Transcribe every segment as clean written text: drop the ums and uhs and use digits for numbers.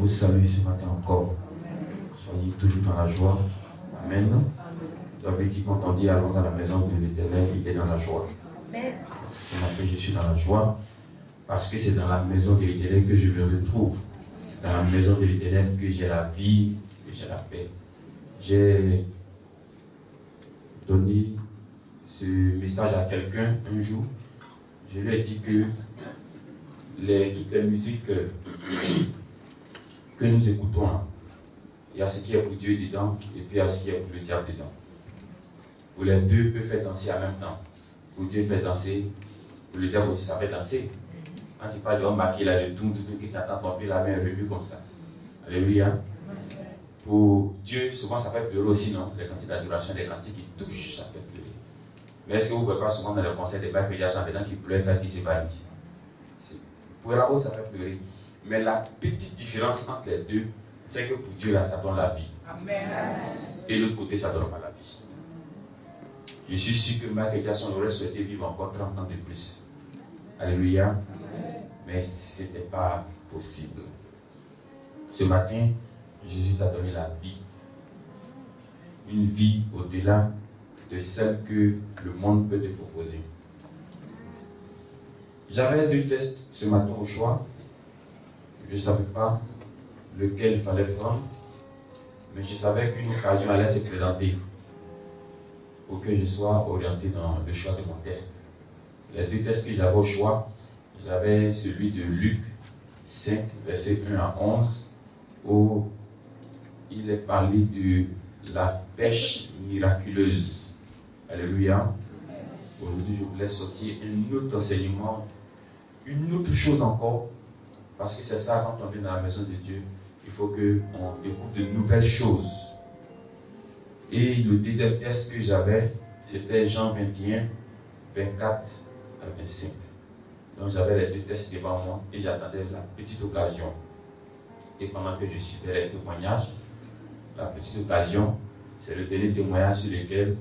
vous salue ce matin encore. Soyez toujours dans la joie. Amen. Vous avez dit quand on dit alors dans la maison de l'Éternel, il est dans la joie. Ce matin, je suis dans la joie parce que c'est dans la maison de l'Éternel que je me retrouve. C'est dans la maison de l'Éternel que j'ai la vie, que j'ai la paix. J'ai donné ce message à quelqu'un un jour. Je lui ai dit que toutes les musiques que nous écoutons, il y a ce qui est pour Dieu dedans et puis il y a ce qui est pour le diable dedans. Pour les deux peuvent faire danser en même temps. Pour Dieu faire danser, pour le diable aussi ça fait danser. Quand tu parles de marquer là, le tout, que tu attends ton pied, la main revue comme ça. Alléluia. Pour Dieu, souvent ça fait pleurer aussi, non? Les cantiques d'adoration, les cantiques qui touchent, ça fait pleurer. Mais est-ce que vous ne voyez pas souvent dans les concerts des bacs, il y a des gens qui pleurent quand ils s'évanouissent? Pour là-haut, ça fait pleurer. Mais la petite différence entre les deux, c'est que pour Dieu, là, ça donne la vie. Amen. Et l'autre côté, ça ne donne pas la vie. Je suis sûr que Michael Jackson aurait souhaité vivre encore 30 ans de plus. Alléluia. Amen. Mais ce n'était pas possible. Ce matin, Jésus t'a donné la vie. Une vie au-delà de celle que le monde peut te proposer. J'avais 2 tests ce matin au choix. Je ne savais pas lequel il fallait prendre, mais je savais qu'une occasion allait se présenter pour que je sois orienté dans le choix de mon test. Les 2 tests que j'avais au choix, j'avais celui de Luc 5, verset 1 à 11, où il est parlé de la pêche miraculeuse. Alléluia. Aujourd'hui, je voulais sortir un autre enseignement, une autre chose encore, parce que c'est ça, quand on vient dans la maison de Dieu, il faut qu'on découvre de nouvelles choses. Et le deuxième test que j'avais, c'était Jean 21, 24 à 25. Donc j'avais les 2 tests devant moi et j'attendais la petite occasion. Et pendant que je suivais les témoignages, la petite occasion, c'est le dernier témoignage sur lequel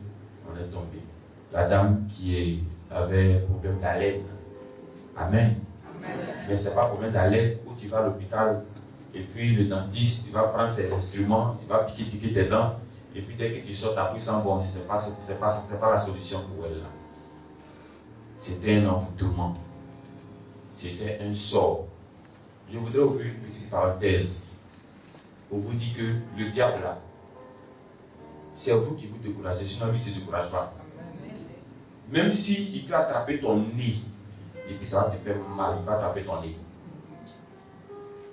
on est tombé. La dame qui avait un problème d'haleine. Amen. Amen. Mais ce n'est pas un problème d'haleine où tu vas à l'hôpital et puis le dentiste il va prendre ses instruments, il va piquer tes dents et puis dès que tu sors ta bouche sent bon. Ce n'est pas la solution pour elle là. C'était un envoûtement. C'était un sort. Je voudrais ouvrir une petite parenthèse pour vous dire que le diable là, c'est vous qui vous découragez, sinon lui il ne se décourage pas. Même s'il peut attraper ton nez, et puis ça va te faire mal, il va attraper ton nez.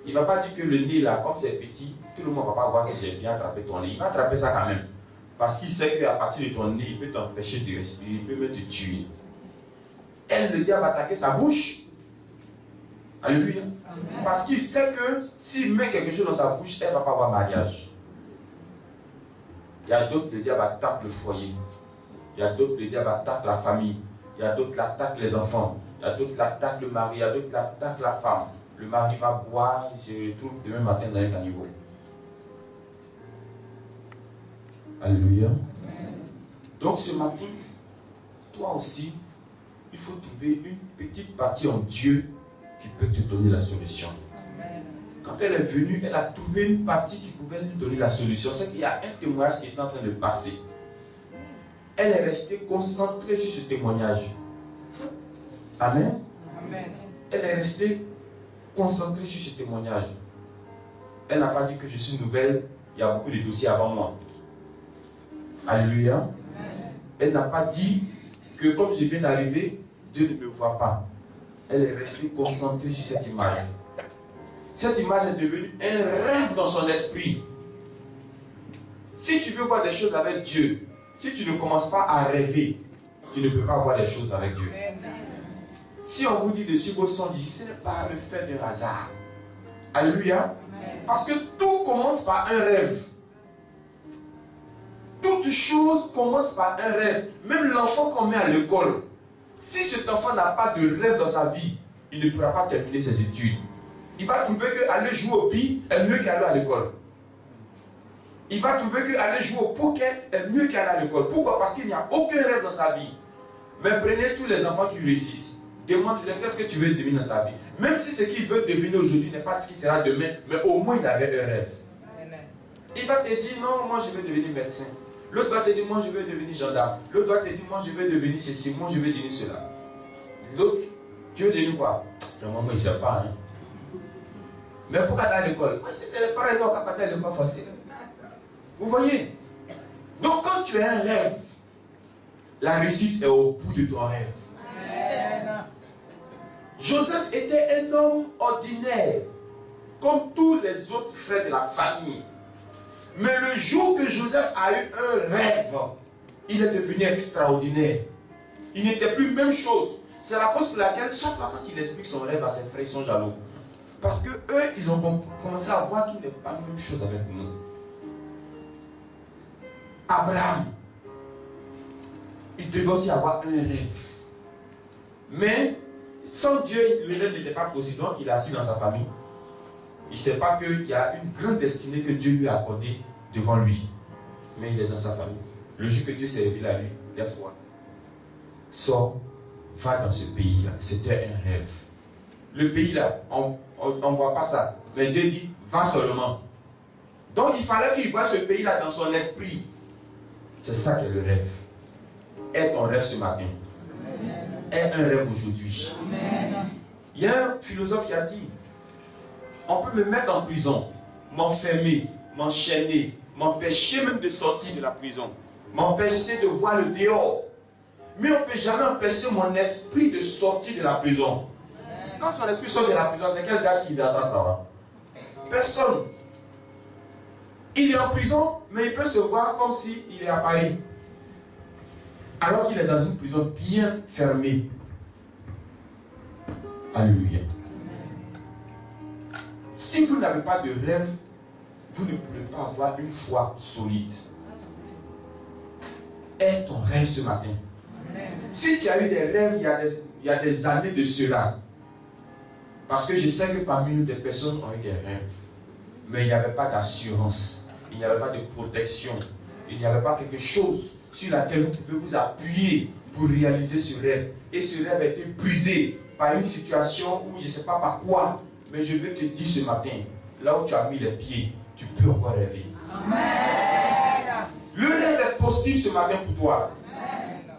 Il ne va pas dire que le nez là, comme c'est petit, tout le monde ne va pas voir que j'ai bien attrapé ton nez. Il va attraper ça quand même. Parce qu'il sait qu'à partir de ton nez, il peut t'empêcher de respirer, il peut même te tuer. Elle, le diable, va attaquer sa bouche. Alléluia. Parce qu'il sait que s'il met quelque chose dans sa bouche, elle ne va pas avoir mariage. Il y a d'autres, le diable attaque le foyer. Il y a d'autres, le diable attaque la famille. Il y a d'autres qui attaquent les enfants. Il y a d'autres qui attaquent le mari. Il y a d'autres qui attaquent la femme. Le mari va boire, il se retrouve demain matin dans un caniveau. Alléluia. Donc ce matin, toi aussi, il faut trouver une petite partie en Dieu qui peut te donner la solution. Quand elle est venue, elle a trouvé une partie qui pouvait lui donner la solution. C'est qu'il y a un témoignage qui est en train de passer. Elle est restée concentrée sur ce témoignage. Amen. Amen. Elle est restée concentrée sur ce témoignage. Elle n'a pas dit que je suis nouvelle, il y a beaucoup de dossiers avant moi. Alléluia. Amen. Elle n'a pas dit que comme je viens d'arriver, Dieu ne me voit pas. Elle est restée concentrée sur cette image. Cette image est devenue un rêve dans son esprit. Si tu veux voir des choses avec Dieu, si tu ne commences pas à rêver, tu ne peux pas voir les choses avec Dieu. Si on vous dit de suivre vos songes, ce n'est pas le fait d'un hasard. Alléluia. Parce que tout commence par un rêve. Toute chose commence par un rêve. Même l'enfant qu'on met à l'école, si cet enfant n'a pas de rêve dans sa vie, il ne pourra pas terminer ses études. Il va trouver qu'aller jouer au billes est mieux qu'aller à l'école. Il va trouver qu'aller jouer au poker est mieux qu'aller à l'école. Pourquoi? Parce qu'il n'y a aucun rêve dans sa vie. Mais prenez tous les enfants qui réussissent. Demande-lui qu'est-ce que tu veux devenir dans ta vie. Même si ce qu'il veut devenir aujourd'hui n'est pas ce qui sera demain, mais au moins il avait un rêve. Il va te dire non, moi je veux devenir médecin. L'autre va te dire moi je veux devenir gendarme. L'autre va te dire moi je veux devenir ceci, moi je veux devenir cela. L'autre, tu veux devenir quoi? Vraiment, moi il ne sait pas. Hein. Mais pourquoi tu es à l'école? Moi, si c'est les parents qui ont à l'école facile. Vous voyez? Donc quand tu as un rêve, la réussite est au bout de ton rêve. Joseph était un homme ordinaire, comme tous les autres frères de la famille. Mais le jour que Joseph a eu un rêve, il est devenu extraordinaire. Il n'était plus même chose. C'est la cause pour laquelle chaque fois quand il explique son rêve à ses frères, ils sont jaloux. Parce que eux, ils ont commencé à voir qu'il n'est pas la même chose avec nous. Abraham, il devait aussi avoir un rêve. Mais sans Dieu, le rêve n'était pas possible. Donc il est assis dans sa famille. Il ne sait pas qu'il y a une grande destinée que Dieu lui a accordée devant lui. Mais il est dans sa famille. Le jour que Dieu s'est révélé à lui, lève-toi. Sors, va dans ce pays-là. C'était un rêve. Le pays-là, on ne voit pas ça. Mais Dieu dit, va seulement. Donc il fallait qu'il voie ce pays-là dans son esprit. C'est ça qui est le rêve. Aie ton rêve ce matin. Aie un rêve aujourd'hui. Il y a un philosophe qui a dit, on peut me mettre en prison, m'enfermer, m'enchaîner, m'empêcher même de sortir de la prison, m'empêcher de voir le dehors. Mais on ne peut jamais empêcher mon esprit de sortir de la prison. Quand son esprit sort de la prison, c'est quel gars qui l'attrape là-bas? Personne. Il est en prison, mais il peut se voir comme s'il est à Paris. Alors qu'il est dans une prison bien fermée. Alléluia. Si vous n'avez pas de rêve, vous ne pourrez pas avoir une foi solide. Aie ton rêve ce matin. Si tu as eu des rêves il y a des années de cela, parce que je sais que parmi nous, des personnes ont eu des rêves, mais il n'y avait pas d'assurance, il n'y avait pas de protection, il n'y avait pas quelque chose sur laquelle vous pouvez vous appuyer pour réaliser ce rêve. Et ce rêve a été brisé par une situation où je ne sais pas par quoi, mais je veux te dire ce matin, là où tu as mis les pieds, tu peux encore rêver. Amen. Le rêve est possible ce matin pour toi. Amen.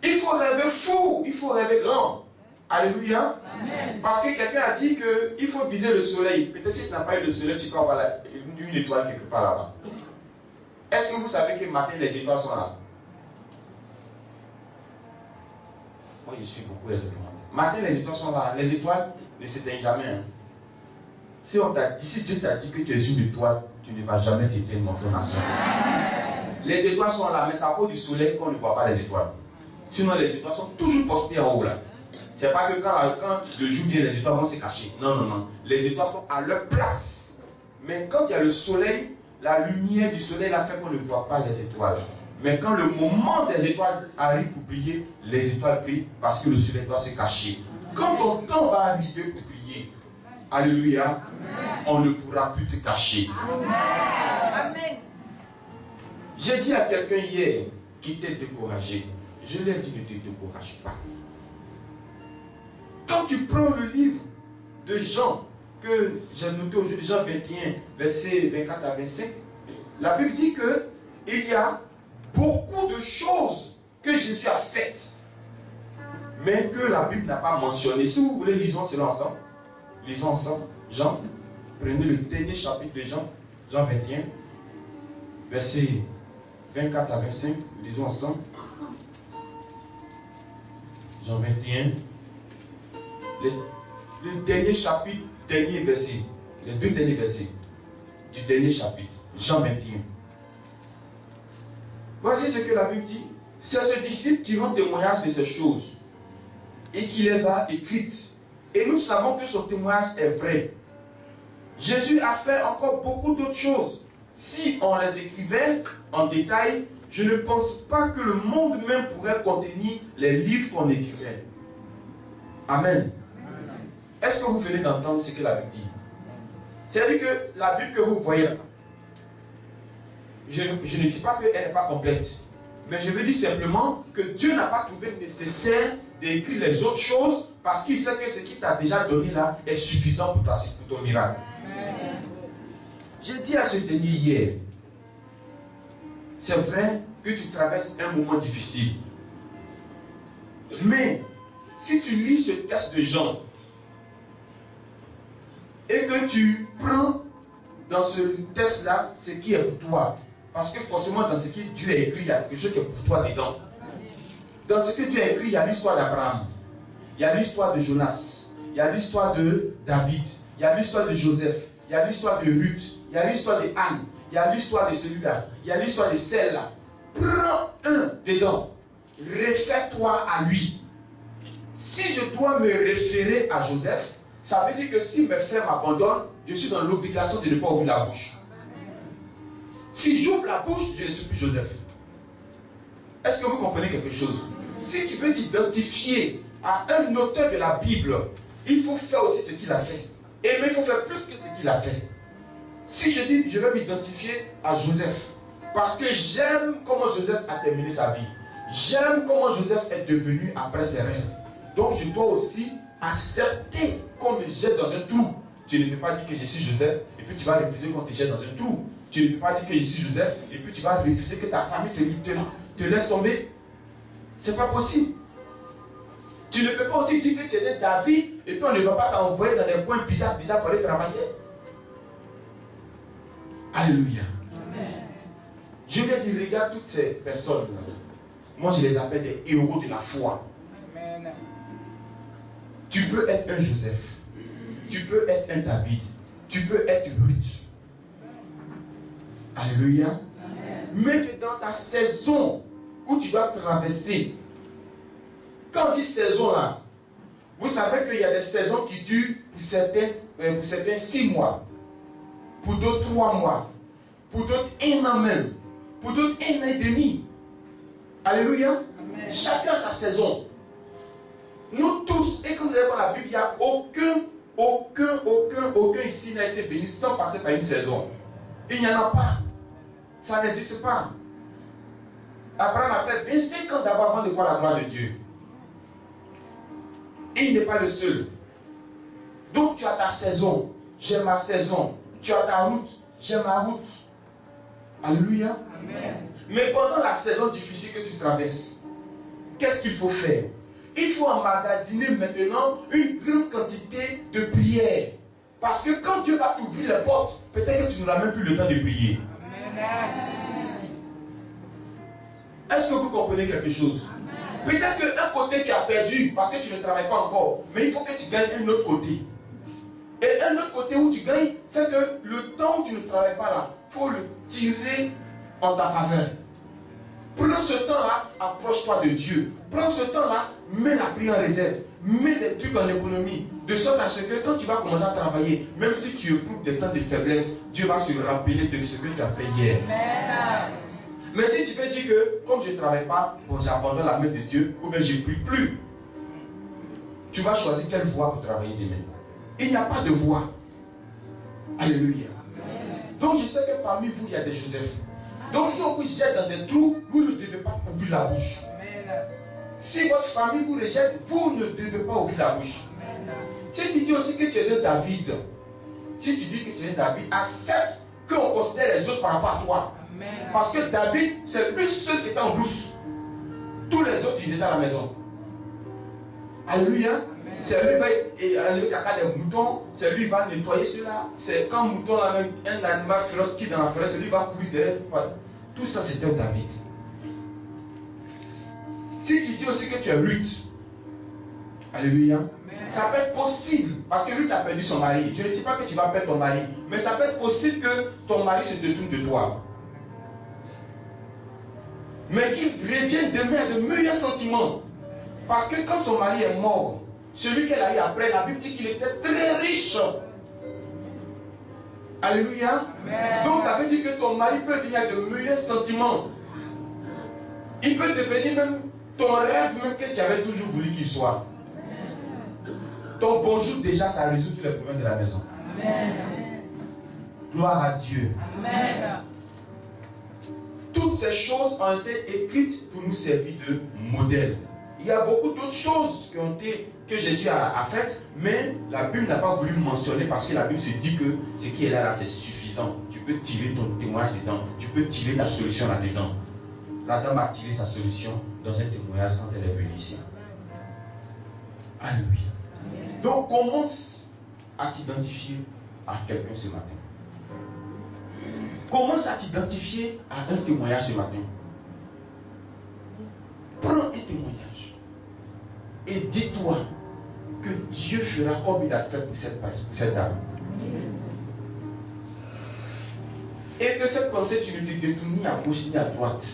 Il faut rêver fou, il faut rêver grand. Alléluia. Amen. Parce que quelqu'un a dit qu'il faut viser le soleil. Peut-être si tu n'as pas eu le soleil, tu peux avoir une étoile quelque part là-bas. Est-ce que vous savez que matin les étoiles sont là? Moi je suis beaucoup les documentaires. Matin les étoiles sont là. Les étoiles ne s'éteignent jamais. Hein. Si Dieu t'a dit que tu es une étoile, tu ne vas jamais t'éteindre, mon frère, ma soeur. Les étoiles sont là, mais c'est à cause du soleil qu'on ne voit pas les étoiles. Sinon les étoiles sont toujours postées en haut là. C'est pas que quand le jour vient, les étoiles vont se cacher. Non, non, non. Les étoiles sont à leur place. Mais quand il y a le soleil, la lumière du soleil a fait qu'on ne voit pas les étoiles. Mais quand le moment des étoiles arrive pour briller, les étoiles brillent parce que le soleil doit se cacher. Quand ton temps va arriver pour briller, alléluia, amen, on ne pourra plus te cacher. Amen. J'ai dit à quelqu'un hier qui était découragé, je lui ai dit ne te décourage pas. Quand tu prends le livre de Jean, que j'ai noté aujourd'hui, Jean 21, versets 24 à 25, la Bible dit qu'il y a beaucoup de choses que Jésus a faites, mais que la Bible n'a pas mentionné. Si vous voulez, lisons cela ensemble. Lisons ensemble. Jean, prenez le dernier chapitre de Jean, Jean 21, versets 24 à 25, lisons ensemble. Jean 21, le dernier chapitre, dernier verset, les deux derniers versets du dernier chapitre, Jean 21. Voici ce que la Bible dit. C'est ce disciple qui rend témoignage de ces choses et qui les a écrites. Et nous savons que son témoignage est vrai. Jésus a fait encore beaucoup d'autres choses. Si on les écrivait en détail, je ne pense pas que le monde même pourrait contenir les livres qu'on écrivait. Amen. Est-ce que vous venez d'entendre ce que la Bible dit? C'est-à-dire que la Bible que vous voyez là, je ne dis pas qu'elle n'est pas complète. Mais je veux dire simplement que Dieu n'a pas trouvé nécessaire d'écrire les autres choses parce qu'il sait que ce qu'il t'a déjà donné là est suffisant pour ton miracle. J'ai dit à ce dernier hier, c'est vrai que tu traverses un moment difficile. Mais si tu lis ce texte de Jean et que tu prends dans ce texte-là ce qui est pour toi, parce que forcément dans ce que Dieu a écrit, il y a quelque chose qui est pour toi dedans. Dans ce que Dieu a écrit, il y a l'histoire d'Abraham, il y a l'histoire de Jonas, il y a l'histoire de David, il y a l'histoire de Joseph, il y a l'histoire de Ruth, il y a l'histoire de Anne, il y a l'histoire de celui-là, il y a l'histoire de celle-là. Prends un dedans, réfère-toi à lui. Si je dois me référer à Joseph, ça veut dire que si mes frères m'abandonnent, je suis dans l'obligation de ne pas ouvrir la bouche. Si j'ouvre la bouche, je ne suis plus Joseph. Est-ce que vous comprenez quelque chose? Si tu veux t'identifier à un auteur de la Bible, il faut faire aussi ce qu'il a fait. Et mais il faut faire plus que ce qu'il a fait. Si je dis, je vais m'identifier à Joseph, parce que j'aime comment Joseph a terminé sa vie. J'aime comment Joseph est devenu après ses rêves. Donc je dois aussi accepter qu'on me jette dans un trou. Tu ne peux pas dire que je suis Joseph et puis tu vas refuser qu'on te jette dans un trou. Tu ne peux pas dire que je suis Joseph et puis tu vas refuser que ta famille te laisse tomber. C'est pas possible. Tu ne peux pas aussi dire que tu es David et puis on ne va pas t'envoyer dans des coins bizarres pour aller travailler. Alléluia. Amen. Je lui ai dit, regarde toutes ces personnes. Moi je les appelle des héros de la foi. Amen. Tu peux être un Joseph. Tu peux être un David. Tu peux être Ruth. Alléluia. Amen. Mais dans ta saison où tu dois traverser, quand on dit saison là, vous savez qu'il y a des saisons qui durent pour certains 6 mois, pour d'autres 3 mois, pour d'autres 1 an même, pour d'autres 1 an et demi. Alléluia. Amen. Chacun a sa saison. Nous tous, et quand vous allez voir la Bible, il n'y a aucun ici n'a été béni sans passer par une saison. Il n'y en a pas. Ça n'existe pas. Abraham a fait 25 ans d'abord avant de voir la gloire de Dieu. Et il n'est pas le seul. Donc tu as ta saison. J'ai ma saison. Tu as ta route. J'ai ma route. Alléluia. Amen. Mais pendant la saison difficile que tu traverses, qu'est-ce qu'il faut faire? Il faut emmagasiner maintenant une grande quantité de prières. Parce que quand Dieu va t'ouvrir les portes, peut-être que tu n'auras même plus le temps de prier. Est-ce que vous comprenez quelque chose? Peut-être qu'un côté tu as perdu parce que tu ne travailles pas encore. Mais il faut que tu gagnes un autre côté. Et un autre côté où tu gagnes, c'est que le temps où tu ne travailles pas là, il faut le tirer en ta faveur. Prends ce temps-là, approche-toi de Dieu. Prends ce temps-là, mets la prière en réserve. Mets des trucs en économie. De sorte à ce que quand tu vas commencer à travailler, même si tu éprouves des temps de faiblesse, Dieu va se rappeler de ce que tu as fait hier. Amen. Mais si tu peux dire que, comme je ne travaille pas, bon, j'abandonne la main de Dieu, ou bien je ne prie plus, tu vas choisir quelle voie pour travailler demain. Il n'y a pas de voie. Alléluia. Amen. Donc je sais que parmi vous, il y a des Joseph. Donc si on vous jette dans des trous, vous ne devez pas ouvrir la bouche. Amen. Si votre famille vous rejette, vous ne devez pas ouvrir la bouche. Amen. Si tu dis aussi que tu es un David, si tu dis que tu es un David, accepte qu'on considère les autres par rapport à toi. Amen. Parce que David, c'est lui seul qui est en brousse. Tous les autres, ils étaient à la maison. Alléluia. C'est lui qui va enlever caca des moutons, c'est lui qui va nettoyer cela. C'est quand un mouton a un animal féroce qui est dans la forêt, c'est lui qui va courir derrière. Tout ça, c'était David. Si tu dis aussi que tu es Ruth, alléluia, ça peut être possible, parce que Ruth a perdu son mari. Je ne dis pas que tu vas perdre ton mari, mais ça peut être possible que ton mari se détourne de toi. Mais qu'il revienne demain à de meilleurs sentiments. Parce que quand son mari est mort, celui qu'elle a eu après, la Bible dit qu'il était très riche. Alléluia. Amen. Donc ça veut dire que ton mari peut venir avec de meilleurs sentiments. Il peut devenir même ton rêve même que tu avais toujours voulu qu'il soit. Ton bonjour déjà, ça résout tous les problèmes de la maison. Amen. Gloire à Dieu. Amen. Tout toutes ces choses ont été écrites pour nous servir de modèle. Il y a beaucoup d'autres choses que Jésus a faites, mais la Bible n'a pas voulu mentionner parce que la Bible se dit que ce qui est là, c'est suffisant. Tu peux tirer ton témoignage dedans, tu peux tirer ta solution là-dedans. La dame a tiré sa solution dans un témoignage quand elle est venue ici. Alléluia. Donc commence à t'identifier à quelqu'un ce matin. Commence à t'identifier à un témoignage ce matin. Prends un témoignage et dis-toi que Dieu fera comme il a fait pour cette dame. Et que cette pensée, tu ne te détournes ni à gauche ni à droite.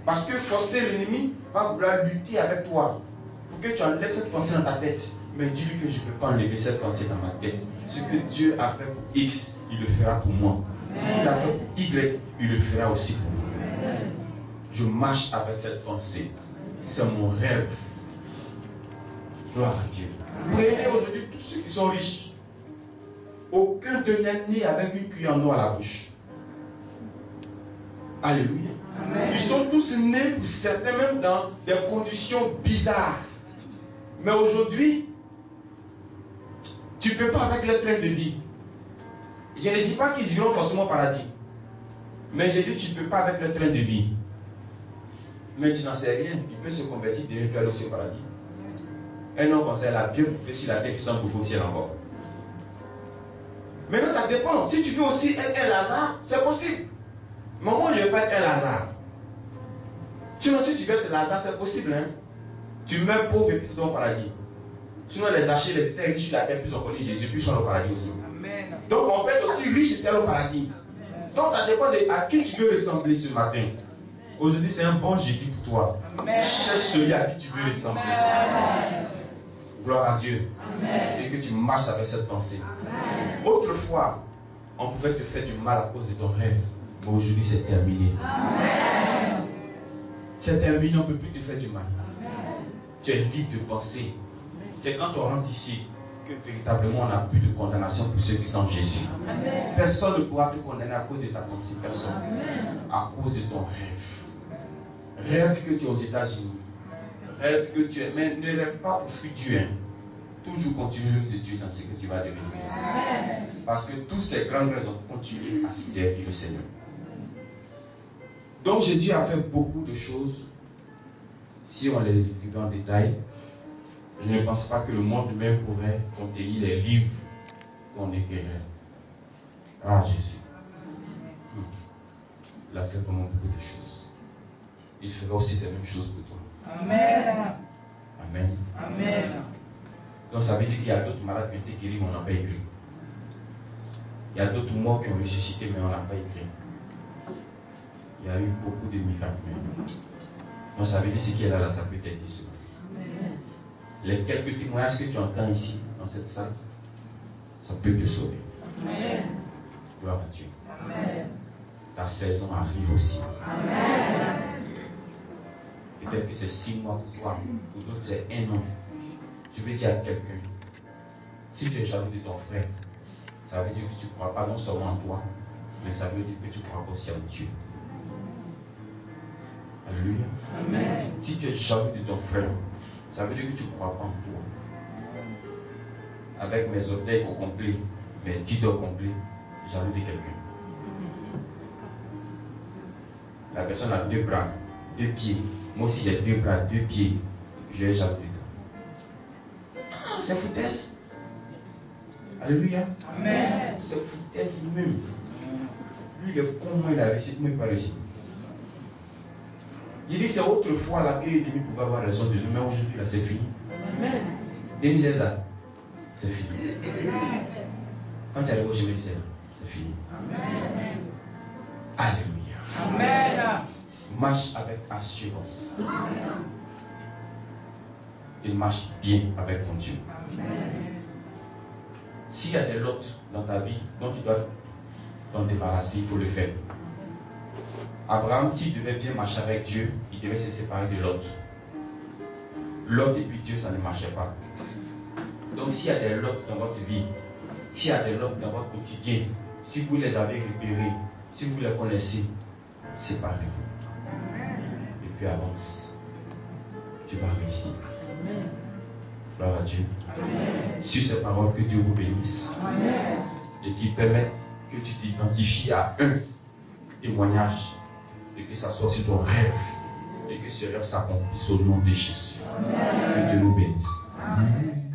Parce que forcer l'ennemi va vouloir lutter avec toi pour que tu enlèves cette pensée dans ta tête. Mais dis-lui que je ne peux pas enlever cette pensée dans ma tête. Ce que Dieu a fait pour X, il le fera pour moi. Ce qu'il a fait pour Y, il le fera aussi pour moi. Je marche avec cette pensée. C'est mon rêve. Gloire à Dieu. Prenez aujourd'hui tous ceux qui sont riches. Aucun d'eux n'est né avec une cuillère en or à la bouche. Alléluia. Amen. Ils sont tous nés, pour certains même dans des conditions bizarres. Mais aujourd'hui, tu ne peux pas avec leur train de vie. Je ne dis pas qu'ils iront forcément au paradis. Mais je dis que tu ne peux pas avec leur train de vie. Mais tu n'en sais rien. Il peut se convertir, devenir aller aussi au paradis. Un homme conseille la Bible bouffer sur la terre qui s'en bouffe au ciel encore. Maintenant, ça dépend. Si tu veux aussi être un Lazare, c'est possible. Mais moi, je ne veux pas être un Lazare. Sinon, si tu veux être Lazare, c'est possible. Hein? Tu meurs pauvre et puis tu vas au paradis. Sinon, les archers, les étaient riches sur la terre, puis ils ont connu Jésus, puis ils sont au paradis aussi. Amen. Donc, on peut être aussi riche et aller au paradis. Donc, ça dépend de à qui tu veux ressembler ce matin. Aujourd'hui, c'est un bon jeudi pour toi. Amen. Cherche celui à qui tu veux ressembler. Amen. Gloire à Dieu. Amen. Et que tu marches avec cette pensée. Amen. Autrefois, on pouvait te faire du mal à cause de ton rêve. Mais aujourd'hui, c'est terminé. Amen. C'est terminé, on ne peut plus te faire du mal. Amen. Tu es libre de penser. C'est quand on rentre ici que véritablement on n'a plus de condamnation pour ceux qui sont en Jésus. Amen. Personne ne pourra te condamner à cause de ta pensée. Personne. Amen. À cause de ton rêve. Rêve que tu es aux États-Unis. Rêve que tu es. Mais ne rêve pas pour fuir Dieu. Hein. Toujours continue de Dieu dans ce que tu vas devenir. Amen. Parce que tous ces grandes raisons continuent à servir le Seigneur. Donc Jésus a fait beaucoup de choses. Si on les écrivait en détail, je ne pense pas que le monde même pourrait contenir les livres qu'on écrirait. Ah Jésus. Il a fait vraiment beaucoup de choses. Il fera aussi ces mêmes choses pour toi. Amen. Amen. Amen. Donc ça veut dire qu'il y a d'autres malades qui ont été guéris, mais on n'a pas écrit. Il y a d'autres morts qui ont ressuscité, mais on n'a pas écrit. Il y a eu beaucoup de miracles. Donc ça veut dire ce qui est là, ça peut être dit. Les quelques témoignages que tu entends ici, dans cette salle, ça peut te sauver. Amen. Gloire à Dieu. Amen. Ta saison arrive aussi. Amen. Peut-être que c'est 6 mois pour toi, pour d'autres c'est 1 an. Je veux dire à quelqu'un, si tu es jaloux de ton frère, ça veut dire que tu ne crois pas non seulement en toi, mais ça veut dire que tu crois aussi en Dieu. Alléluia. Amen. Si tu es jaloux de ton frère, ça veut dire que tu ne crois pas en toi. Avec mes orteils au complet, mes 10 doigts complets, jaloux de quelqu'un. La personne a 2 bras, 2 pieds. Moi aussi j'ai 2 bras, 2 pieds. Je vais jaloux de toi. Ah, c'est foutaise. Alléluia. Amen. C'est foutaise lui-même. Lui, il est comment il a réussi, comment il n'a pas réussi. Il dit c'est autrefois là que l'ennemi pouvait avoir raison de nous, mais aujourd'hui là c'est fini. Amen. Les misères là, c'est fini. Quand tu arrives au chemin, c'est fini. Amen. Alléluia. Amen. Marche avec assurance. Et marche bien avec ton Dieu. Amen. S'il y a des lots dans ta vie dont tu dois t'en débarrasser, il faut le faire. Abraham, s'il devait bien marcher avec Dieu, il devait se séparer de Lot. Lot et puis Dieu, ça ne marchait pas. Donc s'il y a des lots dans votre vie, s'il y a des lots dans votre quotidien, si vous les avez repérés, si vous les connaissez, séparez-vous. puis avance. Tu vas réussir. Gloire à Dieu. Sur ces paroles, que Dieu vous bénisse. Et qu'il permette que tu t'identifies à un témoignage et que ça soit sur ton rêve et que ce rêve s'accomplisse au nom de Jésus. Que Dieu nous bénisse. Amen.